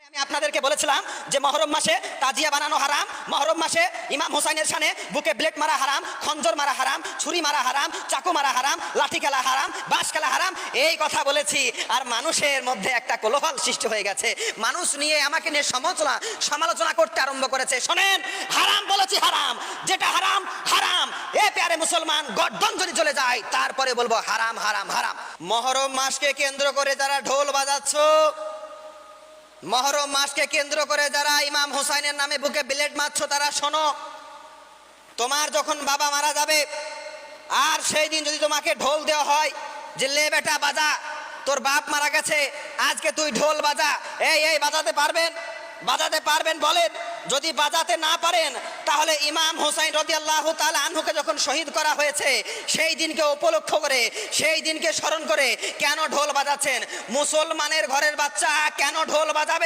আমি আপনাদেরকে বলেছিলাম যে মহরম মাসে তাজিয়া বানানো হারাম, মহরম মাসে ইমাম হুসাইনের শানে বুকে ব্লেড মারা হারাম, খঞ্জর মারা হারাম, ছুরি মারা হারাম, চাকু মারা হারাম, লাঠি খেলা হারাম, বাঁশ খেলা হারাম, এই কথা বলেছি। আর মানুষের মধ্যে একটা কোলাহল সৃষ্টি হয়ে গেছে, মানুষ নিয়ে আমাকে নিয়ে সমালোচনা করতে আরম্ভ করেছে। শোনেন, হারাম বলেছি হারাম, যেটা হারাম হারাম। এ প্যারে মুসলমান, গর্দন যদি চলে যায় তারপরে বলবো হারাম হারাম হারাম। মহরম মাসকে কেন্দ্র করে যারা ঢোল বাজাচ্ছ, মহরম মাসকে কেন্দ্র করে যারা ইমাম হুসাইনের নামে বুকে ব্লেড মারছ, তারা শোনো, তোমার যখন বাবা মারা যাবে আর সেই দিন যদি তোমাকে ঢোল দেওয়া হয় যে লে বেটা বাজা, তোর বাপ মারা গেছে, আজকে তুই ঢোল বাজা, এই বাজাতে পারবেন? বাজাতে পারবেন বলেন? যদি বাজাতে না পারেন তাহলে ইমাম হুসাইন রাদিয়াল্লাহু তাআলা আনহুকে যখন শহীদ করা হয়েছে সেই দিনকে উপলক্ষ করে, সেই দিনকে স্মরণ করে কেন ঢোল বাজাচ্ছেন? মুসলমানের ঘরের বাচ্চা কেন ঢোল বাজাবে?